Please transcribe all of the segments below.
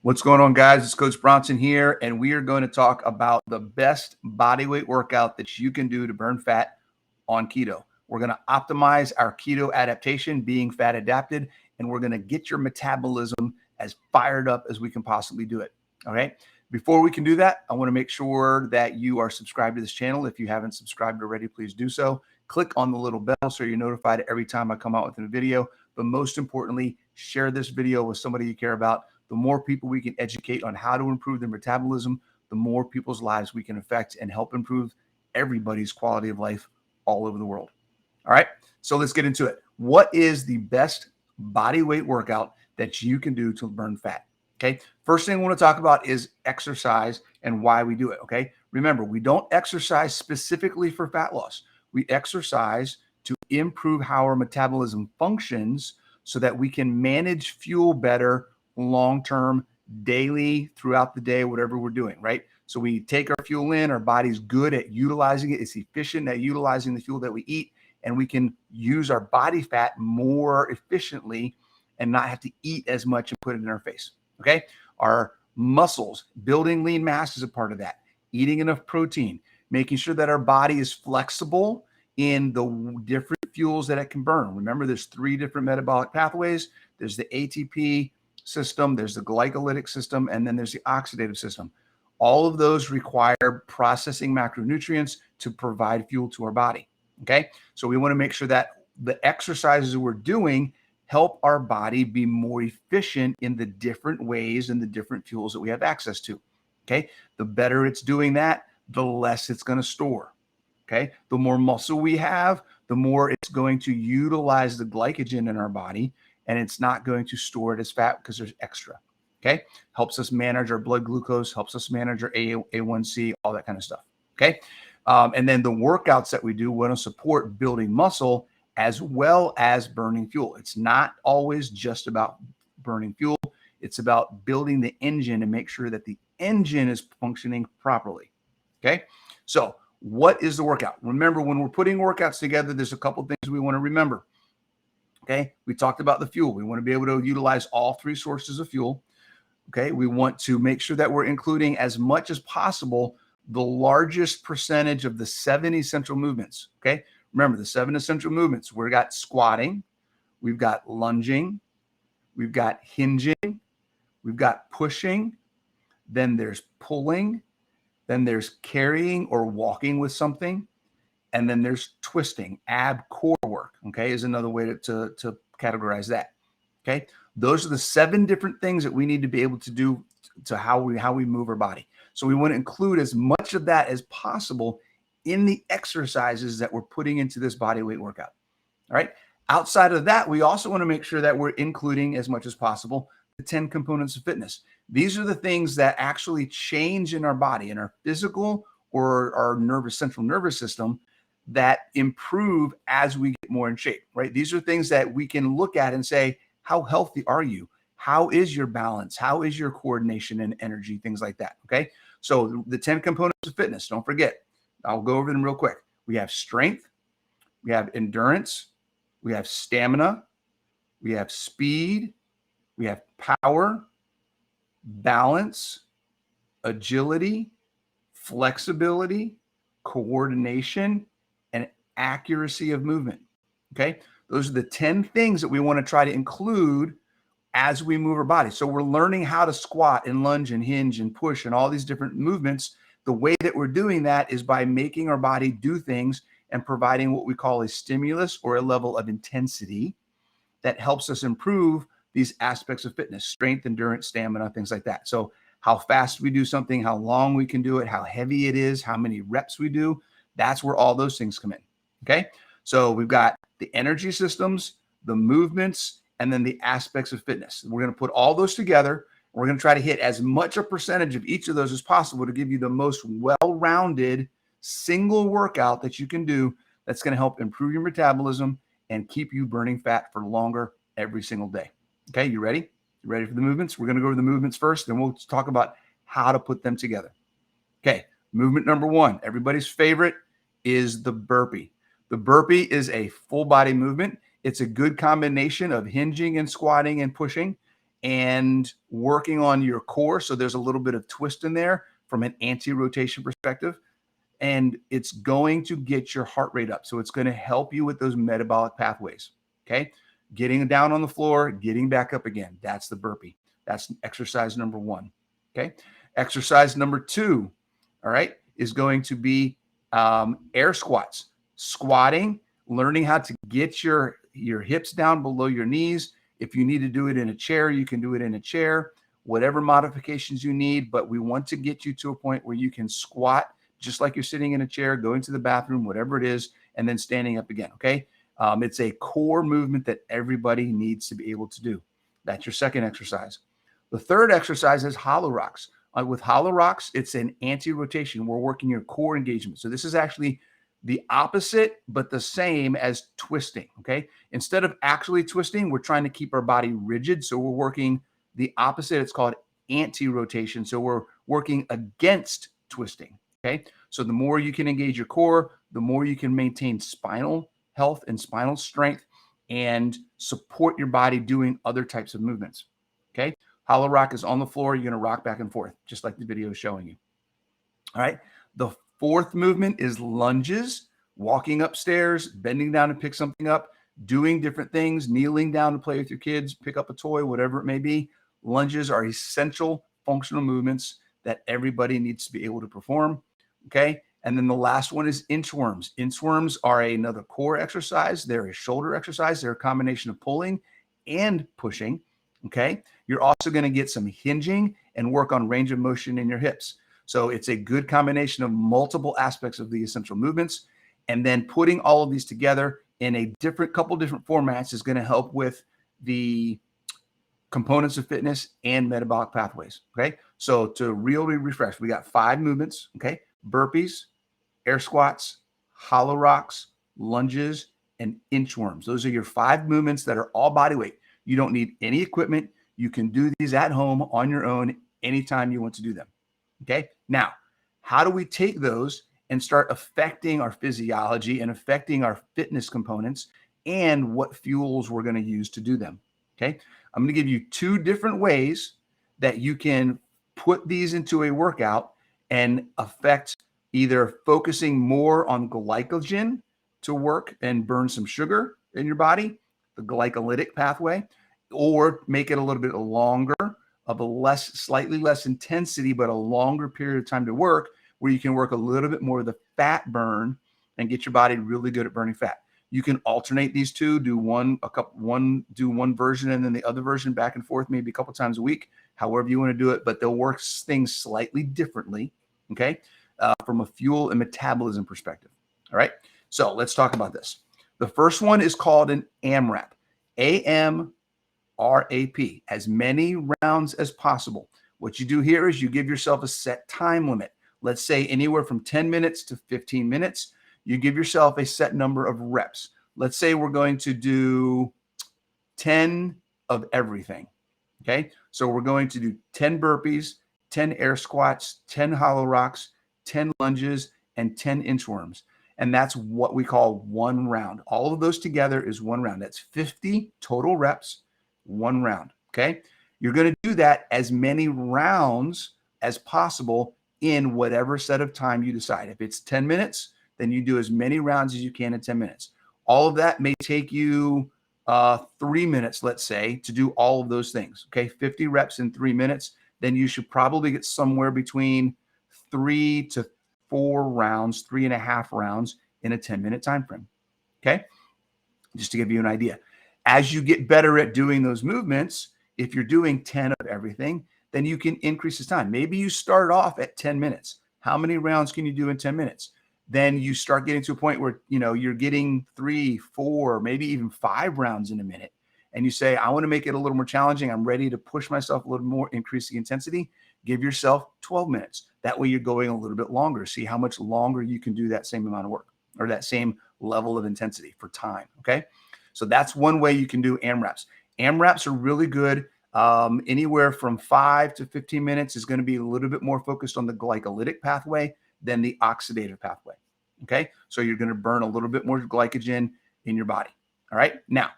What's going on, guys? It's Coach Bronson here, and we are going to talk about the best bodyweight workout that you can do to burn fat on keto. We're going to optimize our keto adaptation, being fat adapted, and we're going to get your metabolism as fired up as we can possibly do it. All right. Before we can do that, I want to make sure that you are subscribed to this channel. If you haven't subscribed already, please do so. Click on the little bell so you're notified every time I come out with a video. But most importantly, share this video with somebody you care about. The more people we can educate on how to improve their metabolism, the more people's lives we can affect and help improve everybody's quality of life all over the world. All right, so let's get into it. What is the best body weight workout that you can do to burn fat? Okay, first thing I want to talk about is exercise and why we do it. Okay, remember, we don't exercise specifically for fat loss. We exercise to improve how our metabolism functions so that we can manage fuel better long-term, daily, throughout the day, whatever we're doing, right? So we take our fuel in, our body's good at utilizing it. It's efficient at utilizing the fuel that we eat, and we can use our body fat more efficiently and not have to eat as much and put it in our face, okay? Our muscles, building lean mass is a part of that. Eating enough protein, making sure that our body is flexible in the different fuels that it can burn. Remember, there's 3 different metabolic pathways. There's the ATP system, there's the glycolytic system, and then there's the oxidative system. All of those require processing macronutrients to provide fuel to our body, okay? So we want to make sure that the exercises we're doing help our body be more efficient in the different ways and the different fuels that we have access to, okay? The better it's doing that, the less it's going to store, okay? The more muscle we have, the more it's going to utilize the glycogen in our body, and it's not going to store it as fat because there's extra, okay? Helps us manage our blood glucose, helps us manage our A1C, all that kind of stuff, okay? And then the workouts that we do want to support building muscle as well as burning fuel. It's not always just about burning fuel. It's about building the engine and make sure that the engine is functioning properly, okay? So what is the workout? Remember, when we're putting workouts together, there's a couple things we want to remember. Okay, we talked about the fuel. We want to be able to utilize all 3 sources of fuel. Okay, we want to make sure that we're including as much as possible the largest percentage of the 7 essential movements. Okay, remember the 7 essential movements. We've got squatting, we've got lunging, we've got hinging, we've got pushing, then there's pulling, then there's carrying or walking with something, and then there's twisting. Ab core work, okay, is another way to categorize that, okay? Those are the 7 different things that we need to be able to do to how we move our body. So we want to include as much of that as possible in the exercises that we're putting into this body weight workout, all right? Outside of that, we also want to make sure that we're including as much as possible the 10 components of fitness. These are the things that actually change in our body, in our physical or our central nervous system, that improve as we get more in shape, right? These are things that we can look at and say, how healthy are you? How is your balance? How is your coordination and energy? Things like that, okay? So the 10 components of fitness, don't forget, I'll go over them real quick. We have strength, we have endurance, we have stamina, we have speed, we have power, balance, agility, flexibility, coordination, and accuracy of movement, okay? Those are the 10 things that we want to try to include as we move our body. So we're learning how to squat and lunge and hinge and push and all these different movements. The way that we're doing that is by making our body do things and providing what we call a stimulus or a level of intensity that helps us improve these aspects of fitness: strength, endurance, stamina, things like that. So how fast we do something, how long we can do it, how heavy it is, how many reps we do, that's where all those things come in, okay? So we've got the energy systems, the movements, and then the aspects of fitness. We're going to put all those together. We're going to try to hit as much a percentage of each of those as possible to give you the most well-rounded single workout that you can do that's going to help improve your metabolism and keep you burning fat for longer every single day. Okay, you ready? You ready for the movements? We're going to go over the movements first, then we'll talk about how to put them together. Okay, movement number 1, everybody's favorite, is the burpee. The burpee is a full body movement. It's a good combination of hinging and squatting and pushing. and working on your core. So there's a little bit of twist in there from an anti-rotation perspective. And it's going to get your heart rate up. So it's going to help you with those metabolic pathways. Okay. Getting down on the floor, getting back up again. That's the burpee. That's exercise number 1. Okay. Exercise number 2, all right, is going to be air squats. Squatting, learning how to get your hips down below your knees. If you need to do it in a chair, you can do it in a chair, whatever modifications you need. But we want to get you to a point where you can squat just like you're sitting in a chair, going to the bathroom, whatever it is, and then standing up again. Okay. It's a core movement that everybody needs to be able to do. That's your second exercise. The third exercise is hollow rocks. With hollow rocks, it's an anti-rotation. We're working your core engagement. So this is actually the opposite, but the same as twisting. Okay. Instead of actually twisting, we're trying to keep our body rigid. So we're working the opposite. It's called anti-rotation. So we're working against twisting. Okay. So the more you can engage your core, the more you can maintain spinal health and spinal strength and support your body doing other types of movements. Okay. Hollow rock is on the floor. You're going to rock back and forth, just like the video is showing you. All right. The fourth movement is lunges, walking upstairs, bending down to pick something up, doing different things, kneeling down to play with your kids, pick up a toy, whatever it may be. Lunges are essential functional movements that everybody needs to be able to perform. Okay. And then the last one is inchworms. Inchworms are another core exercise. They're a shoulder exercise. They're a combination of pulling and pushing. Okay. You're also going to get some hinging and work on range of motion in your hips. So it's a good combination of multiple aspects of the essential movements. And then putting all of these together in a couple different formats is going to help with the components of fitness and metabolic pathways. Okay. So to really refresh, we got 5 movements. Okay. Burpees, air squats, hollow rocks, lunges, and inchworms. Those are your 5 movements that are all body weight. You don't need any equipment. You can do these at home on your own anytime you want to do them. Okay. Now, how do we take those and start affecting our physiology and affecting our fitness components and what fuels we're going to use to do them? Okay. I'm going to give you 2 different ways that you can put these into a workout and affect either focusing more on glycogen to work and burn some sugar in your body, the glycolytic pathway, or make it a little bit longer of a slightly less intensity, but a longer period of time to work, where you can work a little bit more of the fat burn and get your body really good at burning fat. You can alternate these 2, do one version and then the other version back and forth, maybe a couple times a week, however you want to do it, but they'll work things slightly differently. Okay. From a fuel and metabolism perspective. All right. So let's talk about this. The first one is called an Amrap. AMRAP, as many rounds as possible. What you do here is you give yourself a set time limit. Let's say anywhere from 10 minutes to 15 minutes. You give yourself a set number of reps. Let's say we're going to do 10 of everything. Okay. So we're going to do 10 burpees, 10 air squats, 10 hollow rocks, 10 lunges, and 10 inchworms. And that's what we call one round. All of those together is one round. That's 50 total reps, one round. Okay. You're going to do that as many rounds as possible in whatever set of time you decide. If it's 10 minutes, then you do as many rounds as you can in 10 minutes. All of that may take you 3 minutes, let's say, to do all of those things. Okay. 50 reps in 3 minutes. Then you should probably get somewhere between 3 to 4 rounds, 3.5 rounds in a 10-minute time frame. Okay. Just to give you an idea. As you get better at doing those movements, if you're doing 10 of everything, then you can increase the time. Maybe you start off at 10 minutes. How many rounds can you do in 10 minutes? Then you start getting to a point where, you're getting 3, 4, maybe even 5 rounds in a minute. And you say, I want to make it a little more challenging. I'm ready to push myself a little more, increase the intensity. Give yourself 12 minutes. That way you're going a little bit longer. See how much longer you can do that same amount of work or that same level of intensity for time. Okay. So that's one way you can do AMRAPs. AMRAPs are really good. Anywhere from 5 to 15 minutes is going to be a little bit more focused on the glycolytic pathway than the oxidative pathway. Okay. So you're going to burn a little bit more glycogen in your body. All right. Now,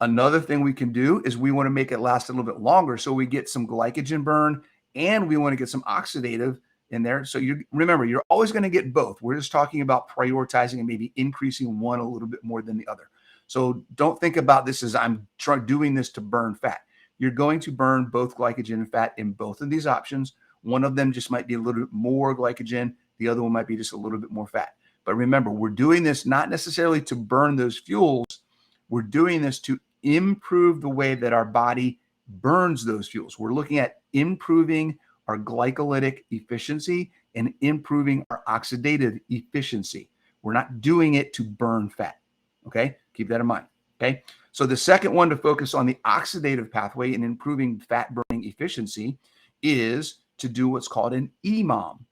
Another thing we can do is we want to make it last a little bit longer. So we get some glycogen burn and we want to get some oxidative in there. So remember, you're always going to get both. We're just talking about prioritizing and maybe increasing one a little bit more than the other. So don't think about this as I'm doing this to burn fat. You're going to burn both glycogen and fat in both of these options. One of them just might be a little bit more glycogen. The other one might be just a little bit more fat. But remember, we're doing this not necessarily to burn those fuels. We're doing this to improve the way that our body burns those fuels. We're looking at improving our glycolytic efficiency and improving our oxidative efficiency. We're not doing it to burn fat. Okay, keep that in mind. Okay, so the second one to focus on the oxidative pathway and improving fat burning efficiency is to do what's called an Imam.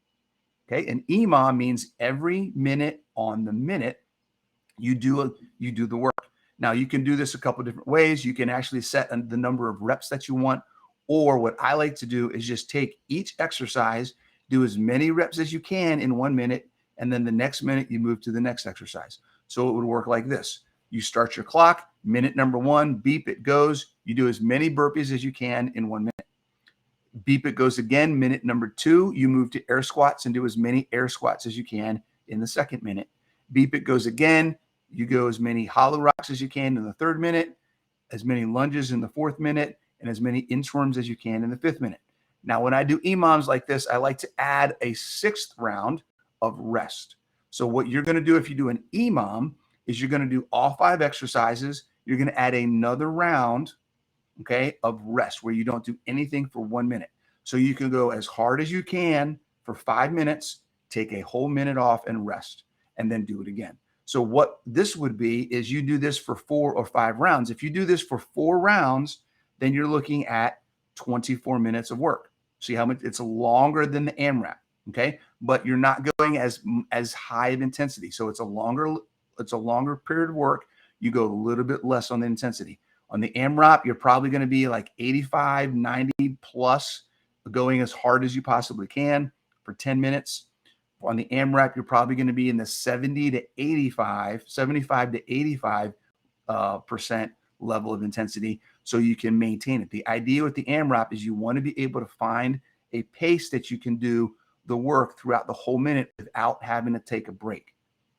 Okay, an Imam means every minute on the minute you do the work. Now you can do this a couple different ways. You can actually set the number of reps that you want, or what I like to do is just take each exercise, do as many reps as you can in 1 minute, and then the next minute you move to the next exercise. So it would work like this. You start your clock, minute number 1, beep, it goes. You do as many burpees as you can in 1 minute. Beep, it goes again, minute number 2, you move to air squats and do as many air squats as you can in the second minute. Beep, it goes again, you go as many hollow rocks as you can in the third minute, as many lunges in the fourth minute, and as many inchworms as you can in the fifth minute. Now, when I do Imams like this, I like to add a 6th round of rest. So what you're going to do if you do an Imam is you're going to do all 5 exercises. You're going to add another round, okay, of rest where you don't do anything for 1 minute. So you can go as hard as you can for 5 minutes, take a whole minute off and rest, and then do it again. So what this would be is you do this for 4 or 5 rounds. If you do this for 4 rounds, then you're looking at 24 minutes of work. See how much it's longer than the Amrap, okay? But you're not going as high of intensity. So it's a longer period of work. You go a little bit less on the intensity. On the Amrap, you're probably going to be like 85, 90 plus, going as hard as you possibly can for 10 minutes. On the Amrap, you're probably going to be in the 75 to 85 percent level of intensity, so you can maintain it. The idea with the Amrap is you want to be able to find a pace that you can do the work throughout the whole minute without having to take a break,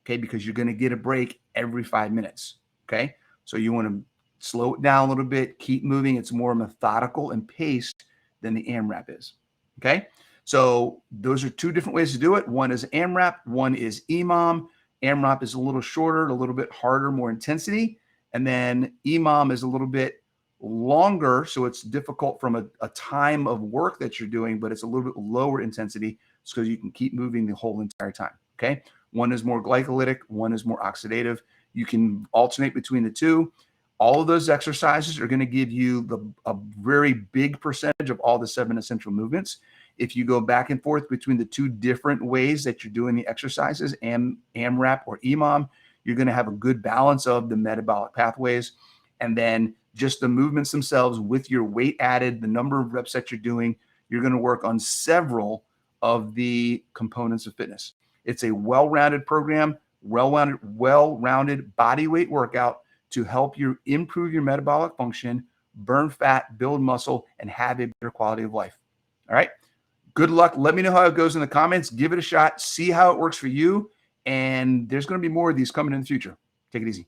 okay? Because you're going to get a break every 5 minutes, okay? So you want to slow it down a little bit, keep moving. It's more methodical and paced than the Amrap is, okay? So those are 2 different ways to do it. One is Amrap, one is Imam. Amrap is a little shorter, a little bit harder, more intensity. And then Imam is a little bit longer, so it's difficult from a time of work that you're doing, but it's a little bit lower intensity so you can keep moving the whole entire time, okay? One is more glycolytic, one is more oxidative. You can alternate between the 2. All of those exercises are going to give you a very big percentage of all the 7 essential movements. If you go back and forth between the 2 different ways that you're doing the exercises, Amrap or Imam, you're going to have a good balance of the metabolic pathways. And then just the movements themselves with your weight added, the number of reps that you're doing, you're going to work on several of the components of fitness. It's a well-rounded program, well-rounded body weight workout to help you improve your metabolic function, burn fat, build muscle, and have a better quality of life. All right. Good luck. Let me know how it goes in the comments. Give it a shot. See how it works for you. And there's going to be more of these coming in the future. Take it easy.